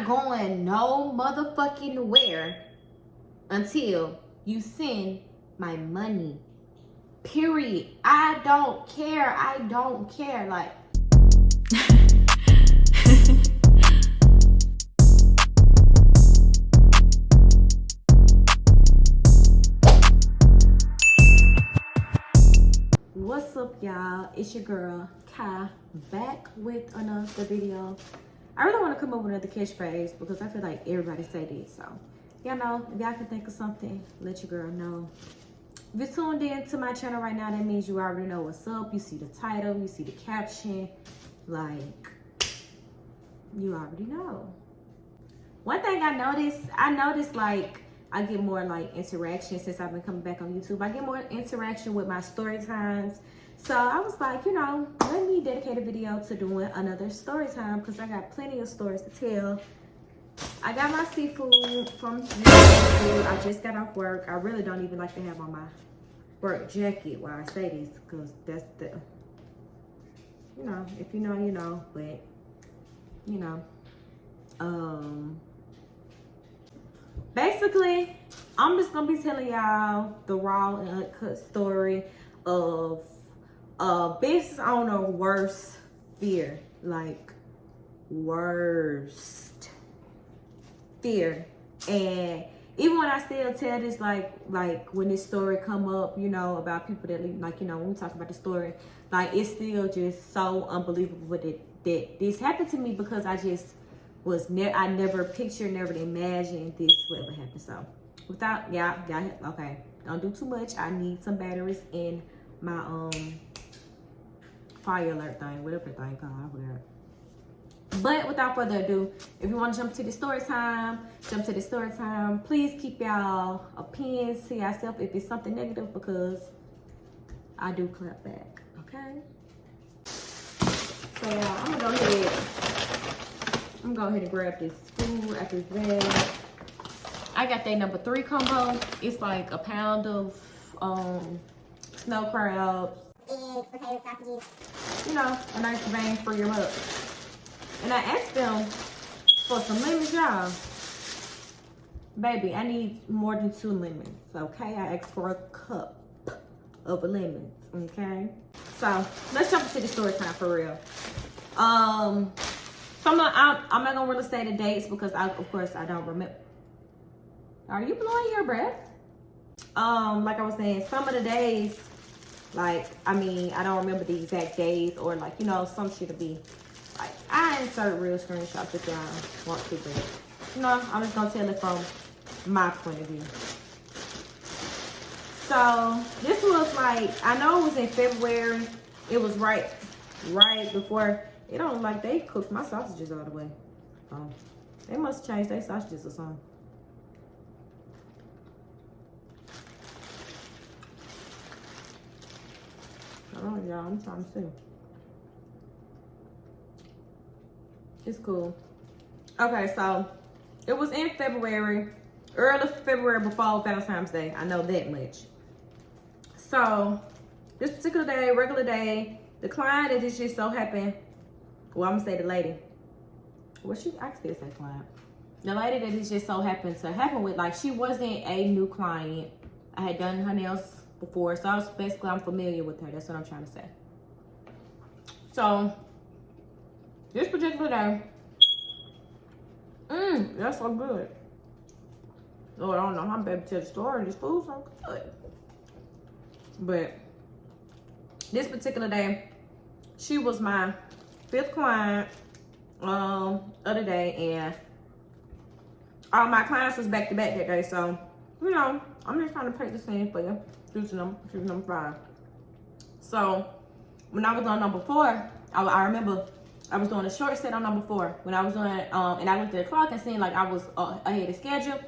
not going no motherfucking where until you send my money. Period. I don't care. I don't care. Like, what's up, y'all? It's your girl Kai, back with another video. I really want to come up with another catchphrase because I feel like everybody say this. So, y'all know, if y'all can think of something, let your girl know. If you're tuned in to my channel right now, that means you already know what's up. You see the title, you see the caption. Like, you already know. One thing I noticed like I get more like interaction since I've been coming back on YouTube. I get more interaction with my story times. So I was like, you know, let me dedicate a video to doing another story time because I got plenty of stories to tell. I got my seafood from YouTube. I just got off work. I really don't even like to have on my work jacket while I say this because that's the, you know, if you know, you know, but, you know, basically, I'm just gonna be telling y'all the raw and uncut story of business owner worst fear, like worst fear. And even when I still tell this, like when this story come up, you know, about people that leave, like, you know, when we talk about the story, like it's still just so unbelievable that this happened to me because I just was I never pictured, never imagined this would ever happen. So without y'all okay, don't do too much. I need some batteries in my fire alert thing, whatever the thing called, whatever. But without further ado, if you want to jump to the story time, jump to the story time. Please keep y'all opinions to yourself if it's something negative because I do clap back. Okay. So y'all, I'm gonna go ahead and grab this food out this bag. I got that number 3 combo. It's like a pound of snow crabs, eggs, potato sausages. You know, a nice bang for your buck. And I asked them for some lemons, y'all. Baby, I need more than 2 lemons, okay? I asked for a cup of lemons, okay? So, let's jump into the story time for real. So I'm not gonna really say the dates because of course I don't remember. Are you blowing your breath? Like I was saying, some of the days, like, I mean, I don't remember the exact days or like, you know, some shit'll be like, I insert real screenshots if y'all want to, but you know, I'm just gonna tell it from my point of view. So this was like, I know it was in February. It was right before. It don't look like they cooked my sausages all the way. Oh, they must change their sausages or something. Oh, y'all, I'm trying to see. It's cool. Okay, so it was in February, early February before Valentine's Day. I know that much. So this particular day, regular day, the client that this just so happened, well, I'm gonna say the lady. Well, I can still say client. The lady that this just so happened to happen with, like, she wasn't a new client. I had done her nails before, so I'm familiar with her. That's what I'm trying to say. So this particular day, that's so good. Lord, I don't know how I'm able to tell the story. This food's so good. But this particular day, she was my 5th client other day, and all my clients was back to back that day. So, you know, I'm just trying to paint the scene for you. Choose number 5. So when I was on number 4, I remember I was doing a short set on number 4. When I was doing and I looked at the clock and seen like I was ahead of schedule.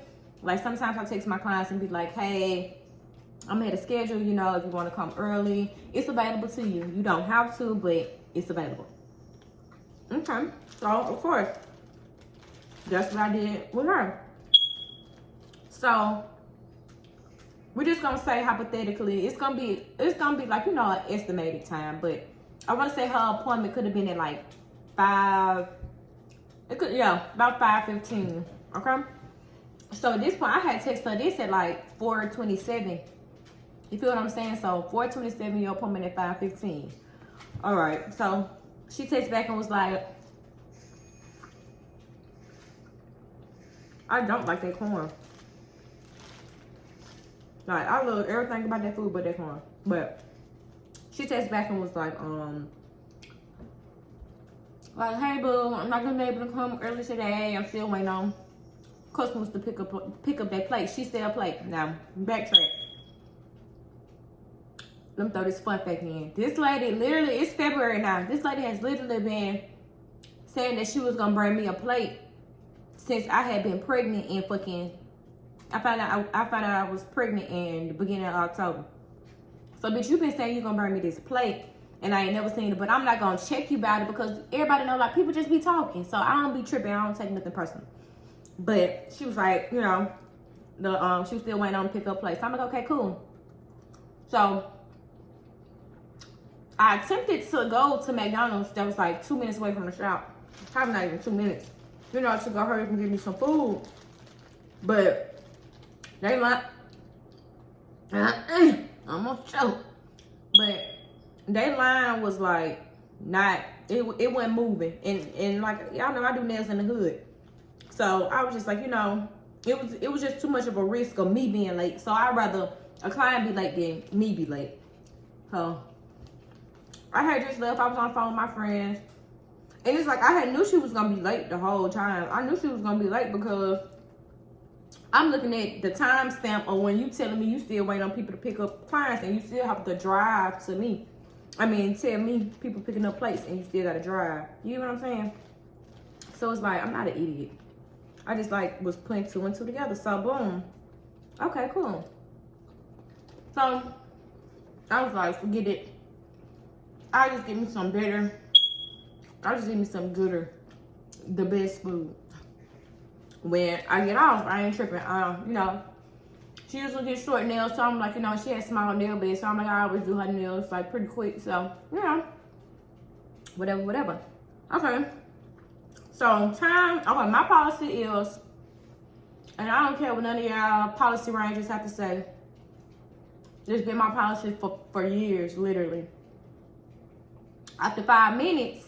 Like sometimes I text my clients and be like, hey, I'm ahead of schedule, you know, if you want to come early, it's available to you. You don't have to, but it's available. Okay, so of course, that's what I did with her. So we're just gonna say hypothetically, it's gonna be like, you know, an estimated time, but I want to say her appointment could have been at like 5 It could, yeah, about 5:15. Okay. So at this point, I had texted her this at like 4:27. You feel what I'm saying? So 4:27, your appointment at 5:15. All right. So she texted back and was like, I don't like that corn. Like, I love everything about that food but that corn. But she texted back and was like, hey boo, I'm not gonna be able to come early today. I'm still waiting on customers to pick up their plate. She said a plate. Now, backtrack. Let me throw this fun fact in. This lady, literally, it's February now. This lady has literally been saying that she was gonna bring me a plate since I had been pregnant in fucking. I found out I was pregnant in the beginning of October. So, bitch, you been saying you're gonna bring me this plate, and I ain't never seen it. But I'm not gonna check you about it because everybody know, like, people just be talking. So I don't be tripping. I don't take nothing personal. But she was like, you know, she was still waiting on to pick up plates. So I'm like, okay, cool. So I attempted to go to McDonald's that was like 2 minutes away from the shop. Probably not even 2 minutes. You know, to go hurry up and get me some food. But they like, I almost choked. But their line was like not, it wasn't moving. And like, y'all know I do nails in the hood. So I was just like, you know, it was just too much of a risk of me being late. So I'd rather a client be late than me be late. So I had just left. I was on the phone with my friends. And it's like I knew she was going to be late the whole time. I knew she was going to be late because I'm looking at the timestamp of when you telling me you still waiting on people to pick up clients and you still have to drive to me. I mean, tell me people picking up plates and you still got to drive. You know what I'm saying? So it's like, I'm not an idiot. I just like was putting 2 and 2 together. So boom. Okay, cool. So I was like, forget it. I just give me some better. I just give me some gooder, the best food. When I get off, I ain't tripping. You know, she usually gets short nails, so I'm like, you know, she has small nail beds, so I'm like, I always do her nails like pretty quick. So, you know, whatever. Okay. So time, okay, my policy is, and I don't care what none of y'all policy rangers have to say. It's been my policy for years, literally. After 5 minutes,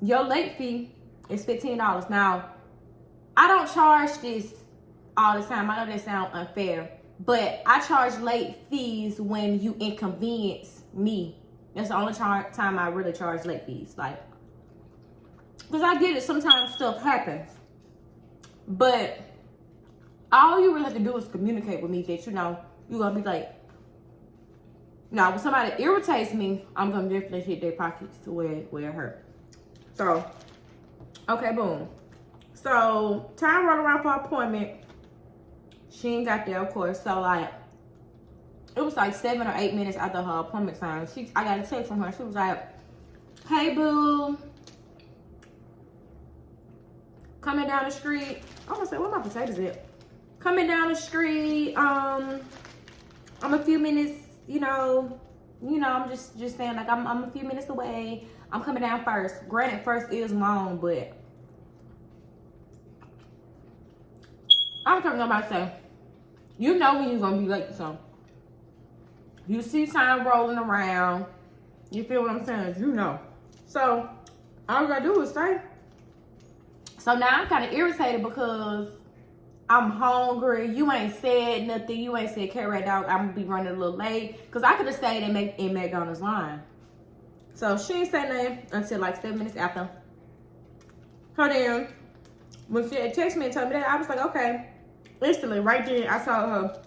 your late fee is $15. Now, I don't charge this all the time. I know that sounds unfair, but I charge late fees when you inconvenience me. That's the only time I really charge late fees. Like, because I get it, sometimes stuff happens. But all you really have to do is communicate with me that, you know, you're going to be late. Now, when somebody irritates me, I'm going to definitely hit their pockets to where it hurt. So, okay, boom. So, time rolled around for appointment. She ain't got there, of course. So, like, it was like 7 or 8 minutes after her appointment time. I got a text from her. She was like, hey, boo. Coming down the street. I'm going to say, where my potatoes at? Coming down the street. I'm a few minutes, you know, I'm just saying, like, I'm a few minutes away. I'm coming down first. Granted, first is long, but I'm talking about say, you know when you're going to be late for something. You see time rolling around. You feel what I'm saying? You know. So, all you got to do is say. So now I'm kind of irritated because I'm hungry. You ain't said nothing. You ain't said, KyKardashhh, I'm going to be running a little late. Because I could have stayed in McDonald's line. So she ain't said nothing until like 7 minutes after. So then, when she had texted me and told me that, I was like, okay. Instantly, right there, I told her,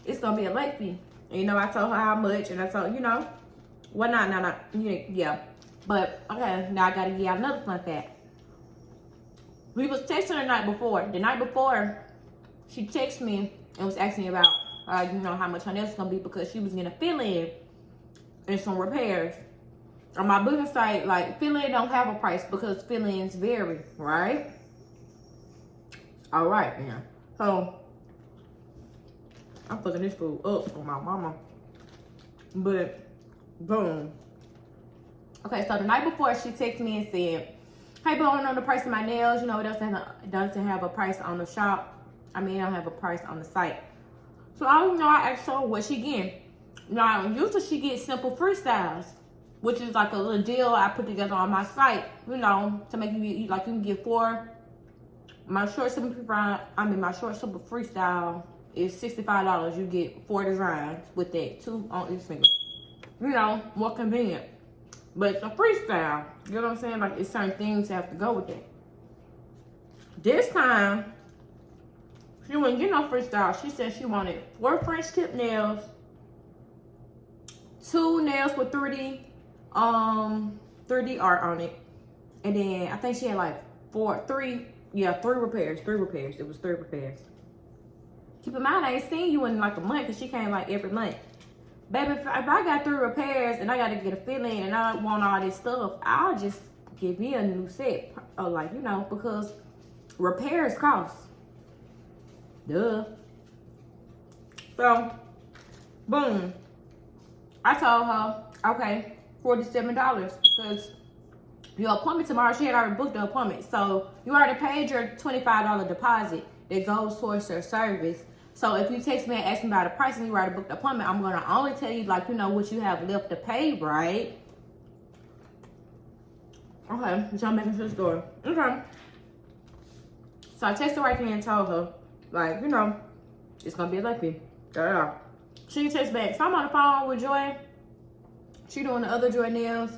it's going to be a late fee. And, you know, I told her how much. And I told her, you know, well, not, yeah. But, okay, now I got to give y'all another fun fact. We was texting the night before. The night before, she texted me and was asking me about, you know, how much her nails was going to be because she was getting a fill-in and some repairs. On my booking site, like, fill-in don't have a price because fill-ins vary, right? All right, yeah. So, I'm fucking this food up for my mama. But, boom. Okay, so the night before, she texted me and said, hey, but I don't know the price of my nails. You know, it doesn't have a price on the shop. I mean, I don't have a price on the site. So I don't know. I asked her what she getting. Now, usually she gets simple freestyles, which is like a little deal I put together on my site. You know, to make you like you can get 4. My short simple freestyle is $65. You get 4 designs with that, 2 on each finger. You know, more convenient. But it's a freestyle. You know what I'm saying? Like, it's certain things that have to go with it. This time, she wouldn't get no freestyle. She said she wanted 4 French tip nails, 2 nails with 3D art on it. And then I think she had like 3 repairs. 3 repairs. It was 3 repairs. Keep in mind, I ain't seen you in like a month because she came like every month. Baby, if I got 3 repairs and I got to get a fill-in and I want all this stuff, I'll just give me a new set. Like, you know, because repairs cost. Duh. So, boom. I told her, okay, $47 because your appointment tomorrow, she had already booked the appointment. So you already paid your $25 deposit that goes towards her service. So if you text me and ask me about the price and you already booked the appointment, I'm going to only tell you, like, you know, what you have left to pay, right? Okay, jump back into the story. Okay. So I texted her right there and told her, like, you know, it's going to be a lucky. She texts back. So I'm on the phone with Joy. She doing the other Joy nails.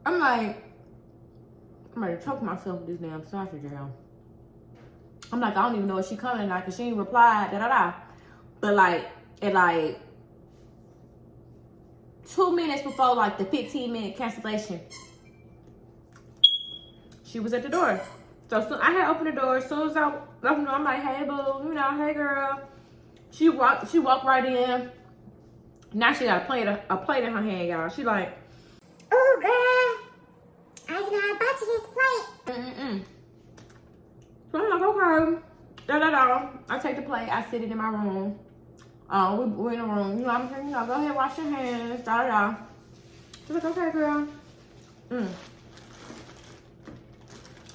I'm like, I'm ready to choke myself with this damn sausage jail. I'm like, I don't even know if she coming or not because she ain't replied, But like, at like 2 minutes before like the 15-minute cancellation, she was at the door. So I had opened the door. As soon as I opened the door, I'm like, hey boo, you know, hey girl. She walked right in. Now she got a plate in her hand, y'all. She like, oh girl, I know about this plate. So I'm like, okay. I take the plate, I sit it in my room. We're in the room. You know, I'm saying, you know, go ahead, wash your hands. She's like, okay, girl.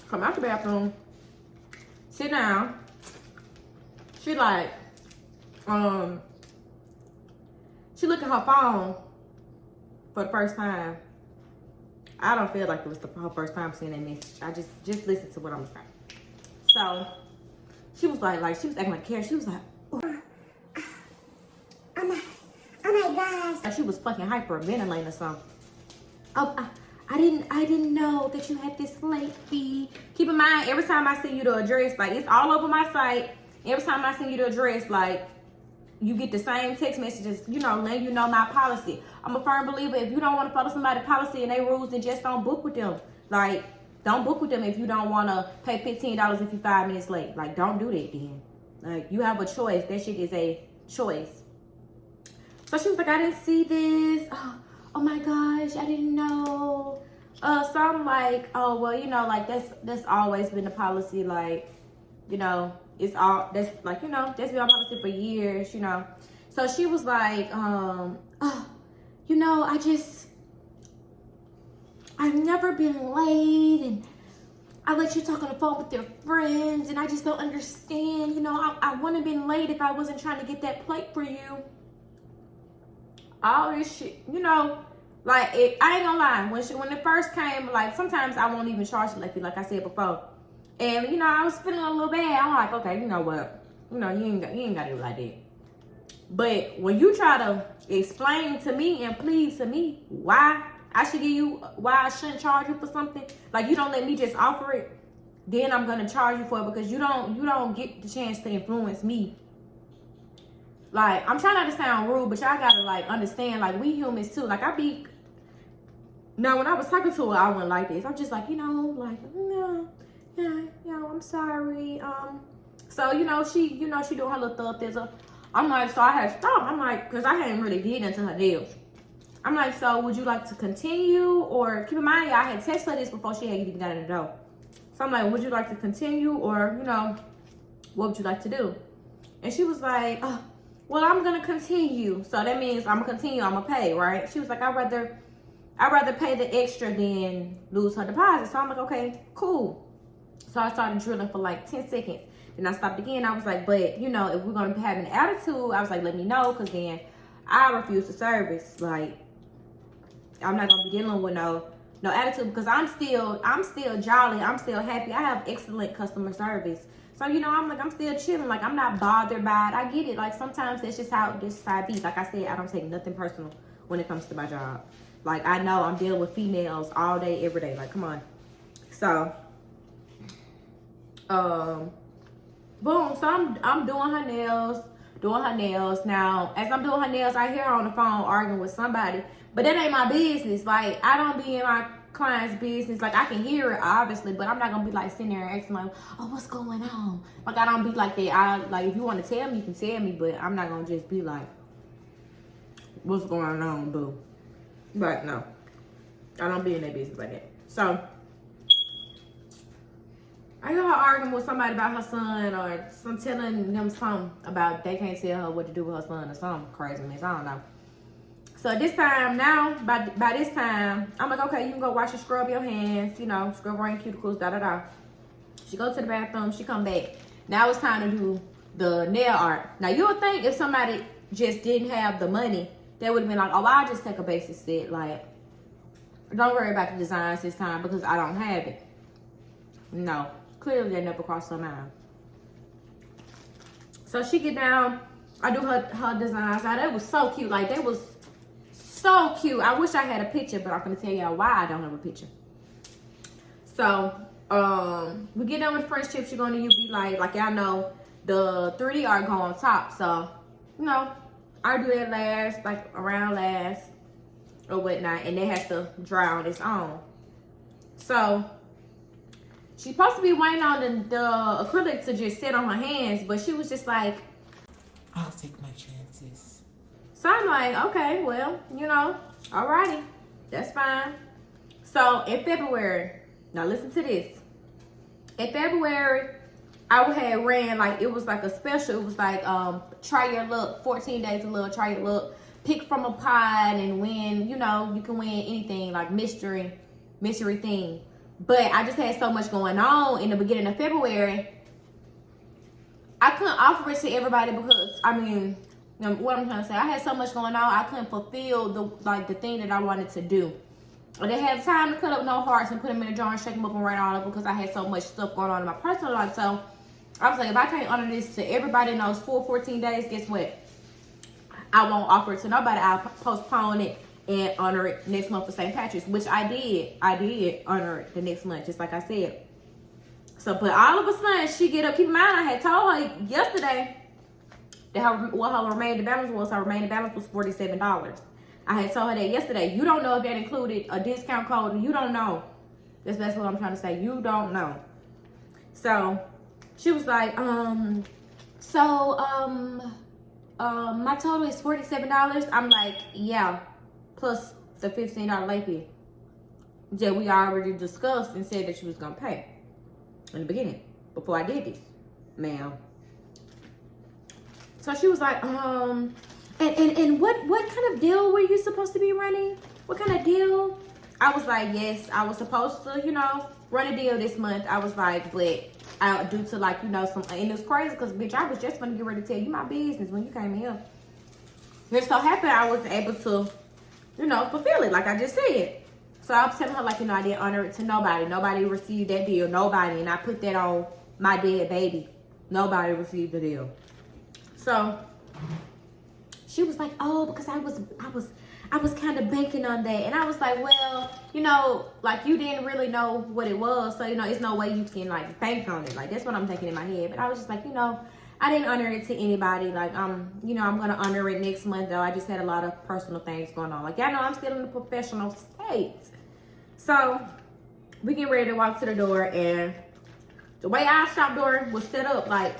Come out the bathroom. Sit down. She like, she look at her phone for the first time. I don't feel like it was her first time seeing that message. I just listen to what I'm saying. So she was like she was acting like care. She was like, oh my gosh. Like she was fucking hyperventilating or something. Oh, I didn't know that you had this late fee. Keep in mind, every time I send you the address, like it's all over my site. Every time I send you the address, like you get the same text messages, you know, letting you know my policy. I'm a firm believer, if you don't want to follow somebody's policy and their rules, then just don't book with them. Like, don't book with them if you don't want to pay $15 if you're 5 minutes late. Like, don't do that then. Like, you have a choice. That shit is a choice. So she was like, I didn't see this. Oh my gosh, I didn't know. So I'm like, oh, well, you know, like, that's always been the policy. Like, you know, that's like, you know, that's been our policy for years, you know. So she was like, you know, I've never been late, and I let you talk on the phone with your friends, and I just don't understand. You know, I wouldn't have been late if I wasn't trying to get that plate for you. All this shit, you know, like, I ain't gonna lie. When it first came, like, sometimes I won't even charge you like I said before. And, you know, I was feeling a little bad. I'm like, okay, you know what? You know, you ain't got to do it like that. But when you try to explain to me and plead to me why I shouldn't charge you for something, like you don't let me just offer it, then I'm gonna charge you for it because you don't get the chance to influence me. Like, I'm trying not to sound rude, but y'all gotta like understand, like we humans too. Like now when I was talking to her, I wasn't like this. I'm just like, you know, like, no, yeah, I'm sorry. So you know, she doing her little thug thizzle. I'm like, so I had stopped. I'm like, because I hadn't really did into her nails. I'm like, so would you like to continue? Or keep in mind, I had texted her this before she had even got in the door. So I'm like, would you like to continue? Or, you know, what would you like to do? And she was like, oh, well, I'm going to continue. So that means I'm going to continue. I'm going to pay, right? She was like, I'd rather I'd rather pay the extra than lose her deposit. So I'm like, okay, cool. So I started drilling for like 10 seconds. Then I stopped again. I was like, but you know, if we're gonna have an attitude, I was like, let me know, because then I refuse to service. Like, I'm not gonna be dealing with no attitude, because I'm still jolly. I'm still happy. I have excellent customer service. So, you know, I'm still chilling. Like, I'm not bothered by it. I get it. Like, sometimes that's just how this side be. Like I said, I don't take nothing personal when it comes to my job. Like, I know I'm dealing with females all day, every day. Like, come on. So, boom. So I'm doing her nails. Now, as I'm doing her nails, I hear her on the phone arguing with somebody. But that ain't my business. Like, I don't be in my client's business. Like, I can hear it, obviously, but I'm not gonna be like sitting there and asking like, oh, what's going on? Like, I don't be like that. Like, if you want to tell me, you can tell me, but I'm not gonna just be like, what's going on, boo? Like, no, I don't be in that business like that. So I hear her arguing with somebody about her son, or some telling them something about they can't tell her what to do with her son, or something crazy mess. I don't know. So this time now, by this time, I'm like, okay, you can go wash and scrub your hands, you know, scrub around cuticles, da-da-da. She go to the bathroom, she come back. Now it's time to do the nail art. Now, you would think if somebody just didn't have the money, they would have been like, oh, I'll just take a basic set. Like, don't worry about the designs this time because I don't have it. No, clearly they never crossed her mind. So she get down, I do her designs. Now, they was so cute. Like, they was so cute. I wish I had a picture, but I'm gonna tell y'all why I don't have a picture. So we get done with French tips. You're gonna be like y'all know, the 3D art go on top. So, you know, I do that last, like around last or whatnot, and it has to dry on its own. So she's supposed to be waiting on the acrylic to just sit on her hands, but she was just like, I'll take my chances. so I'm like, okay, well, you know, alrighty, that's fine. So in February, now listen to this. In February, I had ran, like, it was like a special. It was like, try your look, 14 days of look, try your look, pick from a pod and win, you know, you can win anything, like mystery thing. But I just had so much going on in the beginning of February. I couldn't offer it to everybody because, I mean, what I'm trying to say, I had so much going on, I couldn't fulfill the thing that I wanted to do. I didn't have time to cut up no hearts and put them in a jar and shake them up and write all of them because I had so much stuff going on in my personal life. So I was like, if I can't honor this to everybody in those 14 days, guess what? I won't offer it to nobody. I'll postpone it and honor it next month for St. Patrick's, which I did. I did honor it the next month, just like I said. So, but all of a sudden, she get up. Keep in mind, I had told her yesterday that her remaining balance was. Her remaining balance was $47. I had told her that yesterday. You don't know if that included a discount code. You don't know. That's what I'm trying to say. You don't know. So she was like, my total is $47. I'm like, yeah, plus the $15 late fee that we already discussed and said that she was gonna pay in the beginning before I did this, ma'am. So she was like, and what kind of deal were you supposed to be running? What kind of deal? I was like, yes, I was supposed to, you know, run a deal this month. I was like, but due to, like, you know, some, and it's crazy because, bitch, I was just gonna get ready to tell you my business when you came here. Just so happened I was able to, you know, fulfill it, like I just said. So I was telling her, like, you know, I didn't honor it to nobody. Nobody received that deal, nobody. And I put that on my dead baby. Nobody received the deal. So she was like, oh, because I was kind of banking on that. And I was like, well, you know, like, you didn't really know what it was. So, you know, it's no way you can, like, bank on it. Like, that's what I'm thinking in my head. But I was just like, you know, I didn't honor it to anybody. Like, you know, I'm going to honor it next month, though. I just had a lot of personal things going on. Like, y'all know I'm still in the professional state. So we get ready to walk to the door. And the way our shop door was set up, like,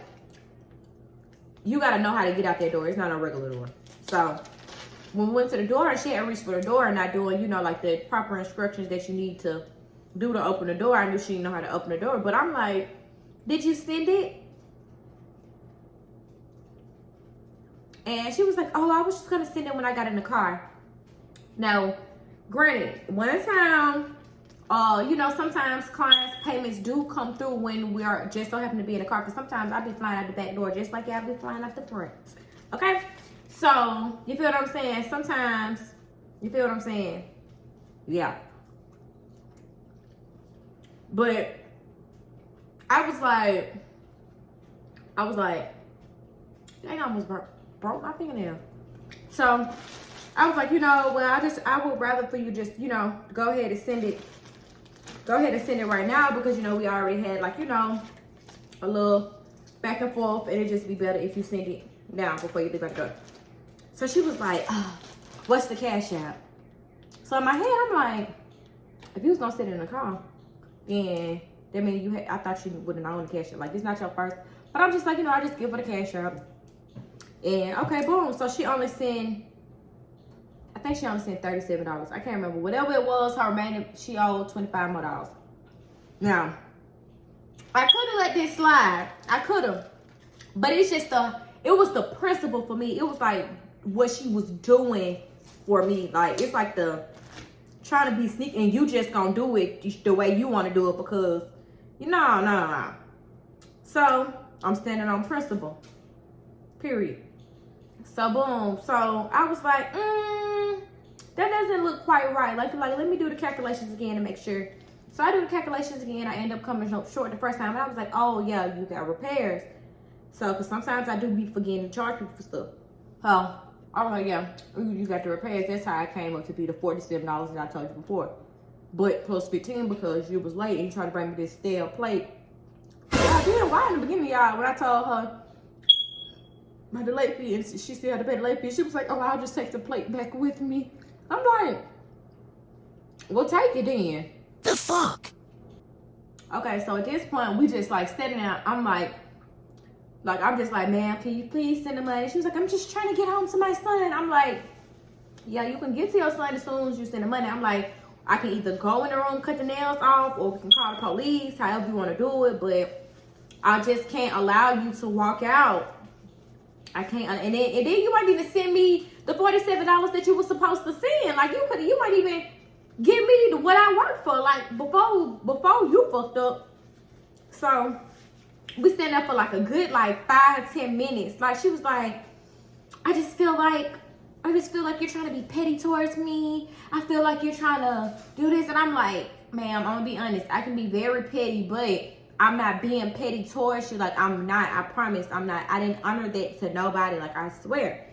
you got to know how to get out that door. It's not a regular door. So when we went to the door, she had reached for the door and not doing, you know, like the proper instructions that you need to do to open the door. I knew she didn't know how to open the door. But I'm like, did you send it? And she was like, oh, I was just going to send it when I got in the car. Now, granted, one time, you know, sometimes clients' payments do come through when we are just so happen to be in the car. Because sometimes I'll be flying out the back door just like y'all be flying out the front. Okay? So, you feel what I'm saying? Sometimes, you feel what I'm saying? Yeah. But I was like, dang, I almost broke my fingernail. So I was like, you know, well, I would rather for you just, you know, go ahead and send it. Go ahead and send it right now because, you know, we already had, like, you know, a little back and forth. And it'd just be better if you send it now before you leave back up. So she was like, oh, what's the cash app? So in my head, I'm like, if you was going to sit in the car, then that means I thought you would have known the cash app. Like, it's not your first. But I'm just like, you know, I just give her the cash app. And, okay, boom. So she only sent, I think she only sent $37. I can't remember. Whatever it was, her remaining, she owed $25 more. Now, I could have let this slide. I could have. But it's just it was the principle for me. It was like what she was doing for me. Like, it's like trying to be sneaky and you just gonna do it the way you want to do it because, no. So, I'm standing on principle. Period. So, boom. So, I was like, that doesn't look quite right. Like, let me do the calculations again to make sure. So, I do the calculations again. I end up coming up short the first time. And I was like, oh, yeah, you got repairs. So, because sometimes I do be forgetting to charge people for stuff. Oh, I was like, yeah, you got the repairs. That's how I came up to be the $47 that I told you before. But plus 15 because you was late and you tried to bring me this stale plate. I did. Why in the beginning, y'all, when I told her my delay fee and she still had to pay the late fee, she was like, oh, I'll just take the plate back with me. I'm like, well, take it then. The fuck? Okay, so at this point, we just like standing out. I'm like, I'm just like, ma'am, can you please send the money? She was like, I'm just trying to get home to my son. I'm like, yeah, you can get to your son as soon as you send the money. I'm like, I can either go in the room, cut the nails off, or we can call the police, however you want to do it. But I just can't allow you to walk out. I can't. And then you might even send me the $47 that you were supposed to send. Like, you might even give me what I work for, like, before you fucked up. So we stand up for like a good, like, 5-10 minutes. Like, she was like, I just feel like you're trying to be petty towards me. I feel like you're trying to do this. And I'm like, ma'am, I'm gonna be honest. I can be very petty, but I'm not being petty towards you. Like, I'm not. I promise I'm not. I didn't honor that to nobody. Like, I swear.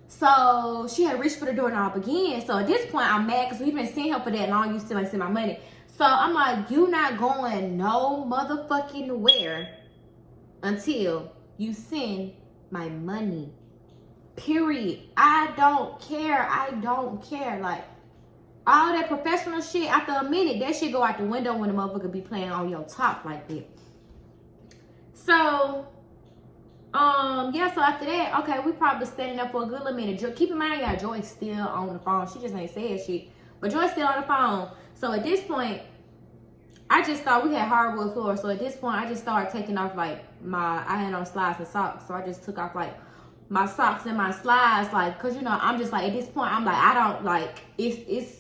So she had reached for the doorknob again. So at this point, I'm mad because we've been seeing her for that long. You still ain't send my money. So I'm like, you not going no motherfucking where until you send my money. Period. I don't care. Like, all that professional shit, after a minute, that shit go out the window when the motherfucker be playing on your top like that. So, yeah, so after that, okay, we probably standing up for a good little minute. Keep in mind, y'all, Joy's still on the phone. She just ain't said shit. But Joy's still on the phone. So at this point, I just thought we had hardwood floor. So at this point, I just started taking off, like, I had on slides and socks. So I just took off, like, my socks and my slides, like, because, you know, I'm just, like, at this point, I'm like, I don't, like, it's,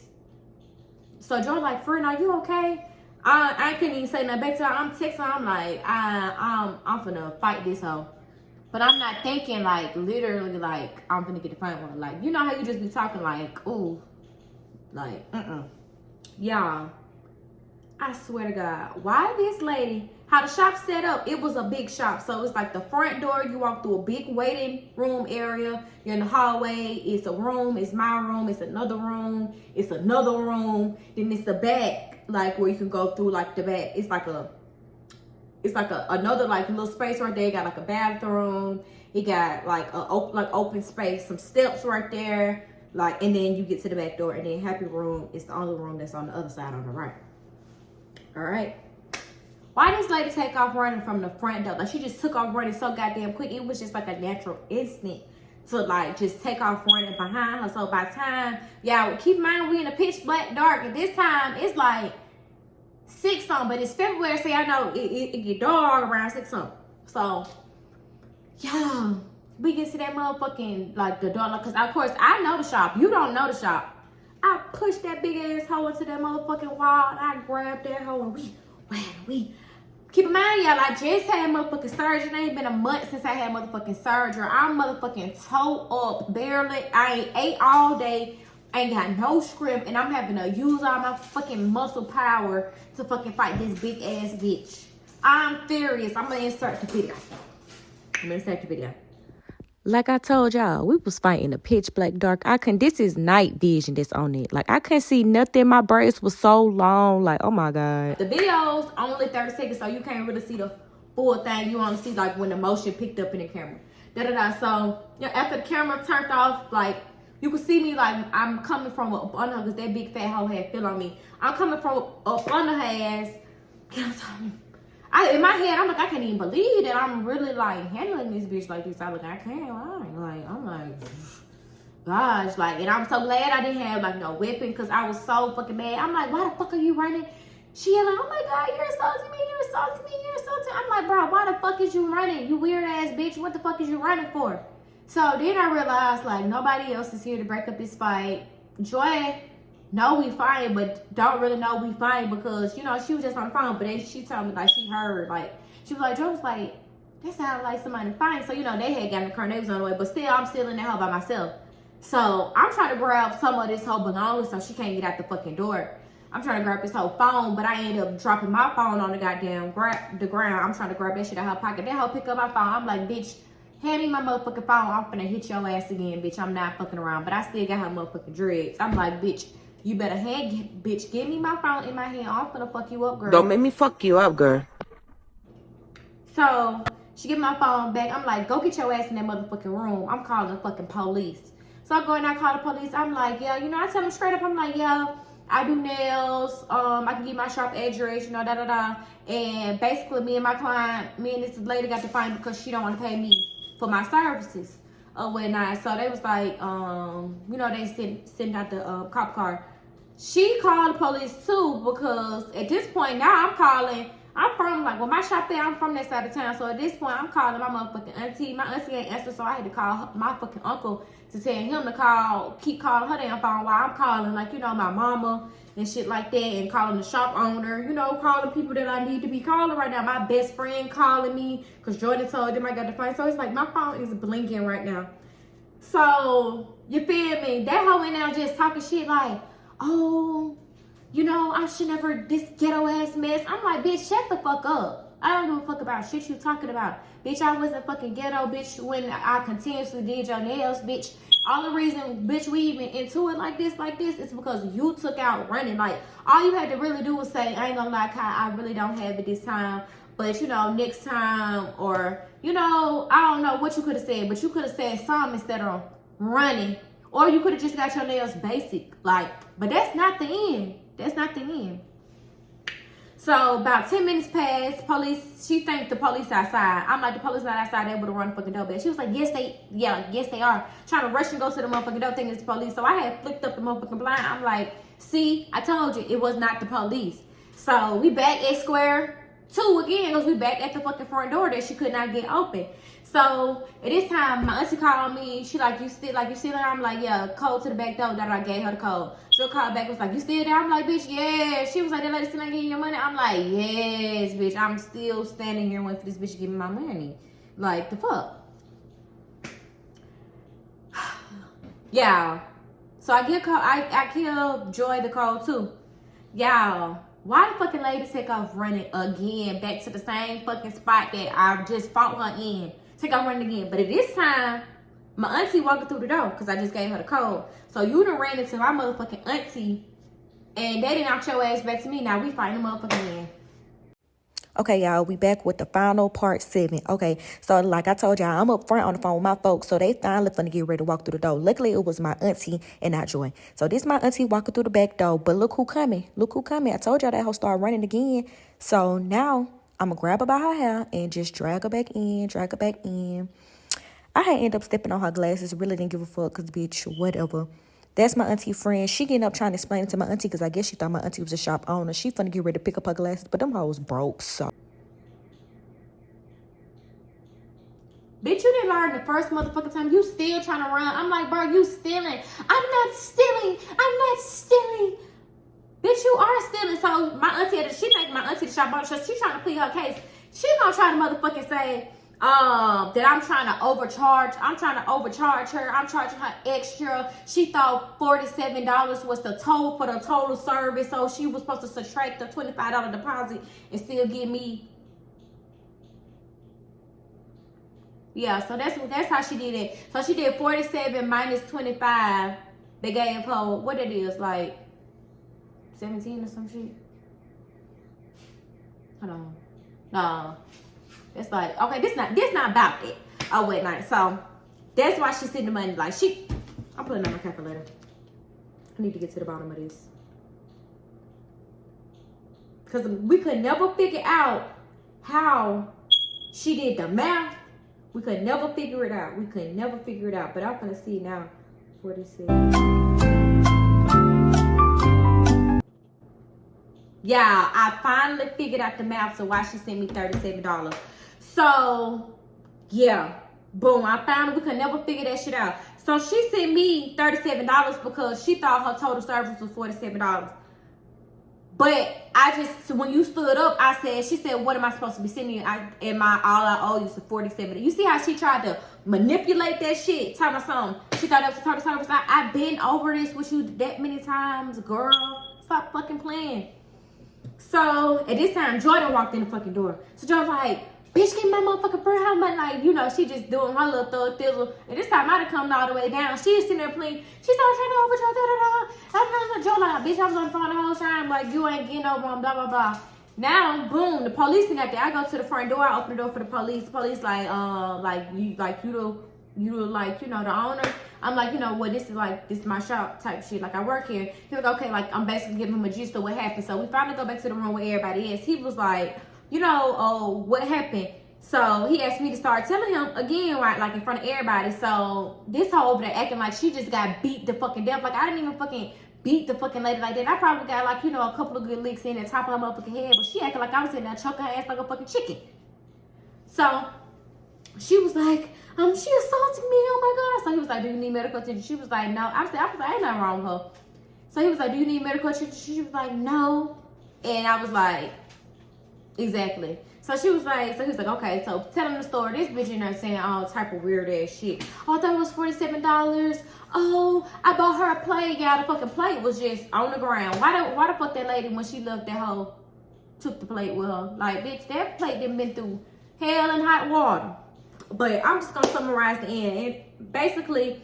so Joy like, friend, are you okay? I couldn't even say nothing back to her. I'm texting her, I'm like, I'm finna fight this hoe. But I'm not thinking, like, literally, like, I'm finna get the fight one. Like, you know how you just be talking, like, ooh, like, y'all, I swear to God, why this lady, how the shop set up, it was a big shop. So it's like the front door, you walk through a big waiting room area. You're in the hallway. It's a room. It's my room. It's another room. It's another room. Then it's the back, like where you can go through like the back. It's like another like little space right there. You got like a bathroom. You got like open space, some steps right there. Like, and then you get to the back door, and then happy room is the only room that's on the other side on the right. All right. Why this lady take off running from the front door? Like, she just took off running so goddamn quick. It was just like a natural instinct to like just take off running behind her. So by the time, y'all keep in mind we in a pitch black dark. At this time, it's like 6 something, but it's February, so y'all know it get dark around 6 something. So, y'all, we get to that motherfucking like the door, because of course I know the shop. You don't know the shop. I pushed that big ass hoe into that motherfucking wall, and I grabbed that hoe, and we. Keep in mind, y'all, I just had motherfucking surgery. It ain't been a month since I had motherfucking surgery. I'm motherfucking toe up, barely. I ain't ate all day. I ain't got no script, and I'm having to use all my fucking muscle power to fucking fight this big ass bitch. I'm furious. I'm gonna insert the video. Like I told y'all, we was fighting a pitch black dark. This is night vision that's on it. Like, I couldn't see nothing. My braids was so long. Like, oh my God. The video's only 30 seconds, so you can't really see the full thing. You only see, like, when the motion picked up in the camera. So, you know, after the camera turned off, like, you could see me, like, I'm coming from up under her, because that big fat hoe had fell on me. I'm coming from up under her ass. In my head, I'm like, I can't even believe that I'm really, like, handling this bitch like this. I can't lie. Like, I'm like, gosh. Like, and I'm so glad I didn't have, like, no weapon, because I was so fucking mad. I'm like, why the fuck are you running? She like, oh my God, you're assaulting me. I'm like, bro, why the fuck is you running? You weird ass bitch. What the fuck is you running for? So then I realized, like, nobody else is here to break up this fight. Joy, know we fine, but don't really know we fine, because, you know, she was just on the phone, but then she told me, like, she heard, like, she was like, Joy was like, that sounded like somebody fine. So, you know, they had gotten the car, they was on the way, but still, I'm still in the hell by myself. So I'm trying to grab some of this whole belongings so she can't get out the fucking door. I'm trying to grab this whole phone, but I ended up dropping my phone on the goddamn the ground. I'm trying to grab that shit out of her pocket. That hoe pick up my phone. I'm like, bitch, hand me my motherfucking phone. I'm finna hit your ass again, bitch. I'm not fucking around, but I still got her motherfucking dreads. I'm like, bitch, you better bitch, give me my phone in my hand. I'm finna fuck you up, girl. Don't make me fuck you up, girl. So she get my phone back. I'm like, go get your ass in that motherfucking room. I'm calling the fucking police. So I go and I call the police. I'm like, yo, you know, I tell them straight up, I'm like, yo, I do nails. I can give my shop address, you know, da. And basically, me and this lady got to fight because she don't want to pay me for my services or whatnot. So they was like, you know, they sent out the cop car. She called the police too, because at this point now I'm from, like, well, my shop there, I'm from that side of town. So at this point, I'm calling my motherfucking auntie. My auntie ain't answer, so I had to call my fucking uncle to tell him to keep calling her damn phone while I'm calling, like, you know, my mama and shit like that, and calling the shop owner, you know, calling people that I need to be calling right now. My best friend calling me, because Jordan told them I got to fight. So it's like, my phone is blinking right now. So, you feel me? That hoe in there just talking shit like, oh, you know, I should never, this ghetto ass mess. I'm like, bitch, shut the fuck up. I don't give a fuck about shit you talking about. Bitch, I wasn't fucking ghetto, bitch, when I continuously did your nails, bitch. All the reason, bitch, we even into it like this, is because you took out running. Like, all you had to really do was say, I ain't gonna lie, Kai, I really don't have it this time. But, you know, next time, or, you know, I don't know what you could have said, but you could have said something instead of running. Or you could have just got your nails basic. Like, but that's not the end. That's not the end. So about 10 minutes passed. She thanked the police outside. I'm like, the police not outside. They would have run the fucking doorbell. She was like, yes, they are. Trying to rush and go to the motherfucking door thinking it's the police. So I had flicked up the motherfucking blind. I'm like, see, I told you it was not the police. So we back at square two again, because we back at the fucking front door that she could not get open. So at this time, my auntie called me. She like, you still there? I'm like, yeah, code to the back door. That I gave her the code. She'll call back, was like, you still there? I'm like, bitch, yeah. She was like, that lady still not getting your money? I'm like, yes, bitch. I'm still standing here waiting for this bitch to give me my money. Like, the fuck? Y'all. So I give Joy the code too. Y'all, why the fucking lady take off running again back to the same fucking spot that I just fought her in? Take off running again. But at this time, my auntie walking through the door, because I just gave her the code. So you done ran into my motherfucking auntie, and they didn't knock your ass back to me. Now we fighting the motherfucking man. Okay, y'all, we back with the final part 7. Okay, so like I told y'all, I'm up front on the phone with my folks, so they finally finna get ready to walk through the door. Luckily, it was my auntie and not Joy. So this my auntie walking through the back door, but look who coming. Look who coming. I told y'all that hoe started running again. So now I'm gonna grab her by her hair and just drag her back in. I had ended up stepping on her glasses. Really didn't give a fuck, because bitch, whatever. That's my auntie friend. She getting up trying to explain it to my auntie, because I guess she thought my auntie was a shop owner. She finna get ready to pick up her glasses, but them hoes broke, so. Bitch, you didn't learned the first motherfucking time. You still trying to run. I'm like, bro, you stealing. I'm not stealing. I'm not stealing. Bitch, you are stealing. So my auntie, she think my auntie the shop owner, so she trying to plead her case. She gonna try to motherfucking say that I'm trying to overcharge. I'm trying to overcharge her. I'm charging her extra. She thought $47 was the total for the total service, so she was supposed to subtract the $25 deposit and still give me. Yeah, so that's how she did it. So she did 47 minus 25. They gave her what it is, like 17 or some shit. Hold on. No. It's like, okay, this not about it. Oh, wait, night. So that's why she sent the money. Like I'm putting on my calculator. I need to get to the bottom of this. Because we could never figure out how she did the math. We could never figure it out. We could never figure it out. But I'm gonna see now. 46. Yeah, I finally figured out the math. So why she sent me $37. So yeah, boom. I found we could never figure that shit out. So she sent me $37 because she thought her total service was $47. But when you stood up, she said, what am I supposed to be sending you? All I owe you is $47. You see how she tried to manipulate that shit? Tell me something. She thought that was total service. I've been over this with you that many times, girl. Stop fucking playing. So at this time, Jordan walked in the fucking door. So Jordan was like, bitch, give me my motherfucking prayer. How much? Like, she just doing her little thug thizzle. And this time I done come all the way down. She was sitting there playing. She started trying to overcharge. Joe like, bitch, I was on the phone the whole time. Like, you ain't getting over on blah, blah, blah. Now, boom, the police got there. I go to the front door. I open the door for the police. Police like, you the owner. I'm like, what, this is my shop type shit. Like, I work here. He was like, okay, like, I'm basically giving him a gist of what happened. So we finally go back to the room where everybody is. He was like, what happened? So he asked me to start telling him again, right, like in front of everybody. So this hoe over there acting like she just got beat the fucking death. Like, I didn't even fucking beat the fucking lady like that. I probably got like, a couple of good licks in the top of her motherfucking head. But she acted like I was sitting there choking her ass like a fucking chicken. So she was like, she assaulted me, oh my God. So he was like, do you need medical attention? She was like, no. I was like, ain't nothing wrong with her. So he was like, do you need medical attention? She was like, no. And I was like, exactly. So he was like, okay, so tell him the story. This bitch in there saying all type of weird ass shit. Oh, I thought it was $47. Oh, I bought her a plate. Yeah, the fucking plate was just on the ground. Why the fuck that lady, when she left that hoe, took the plate with her? Like, bitch, that plate done been through hell and hot water. But I'm just gonna summarize the end. And basically,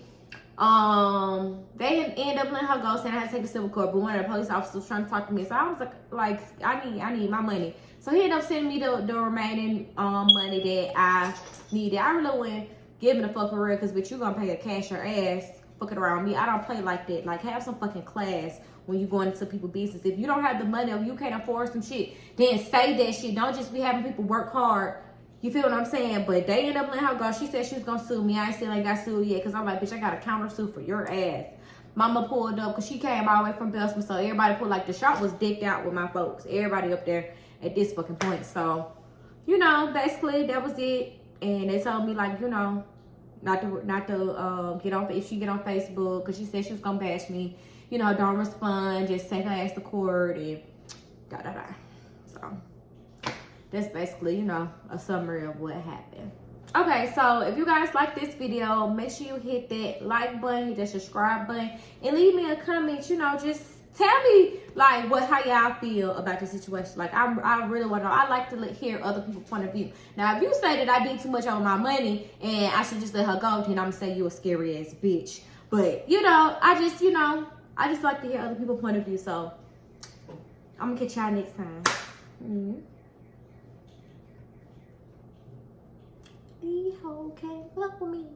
they end up letting her go, saying I had to take the civil court. But one of the police officers was trying to talk to me, so I was like, I need my money. So he ended up sending me the remaining money that I needed. I really wasn't giving a fuck for real, because bitch, you gonna pay a cash your ass fucking around me. I don't play like that. Like, have some fucking class when you going into people's business. If you don't have the money or you can't afford some shit, then say that shit. Don't just be having people work hard. You feel what I'm saying? But they ended up letting her go. She said she was gonna sue me. I ain't still ain't got sued yet, because I'm like, bitch, I got a counter-suit for your ass. Mama pulled up because she came all the way from Beltsman, so everybody put, like, the shop was decked out with my folks. Everybody up there at this fucking point. So, basically that was it. And they told me, like, not to get on, if she get on Facebook, because she said she was gonna bash me. Don't respond, just take her ass to court and da. So that's basically, a summary of what happened. Okay, so if you guys like this video, make sure you hit that like button, hit that subscribe button, and leave me a comment. Just tell me, like, how y'all feel about the situation. Like, I really want to know. I like to hear other people's point of view. Now, if you say that I did too much on my money and I should just let her go, then I'm gonna say you a scary ass bitch. But I just like to hear other people's point of view. So I'm gonna catch y'all next time. The whole can't fuck with me.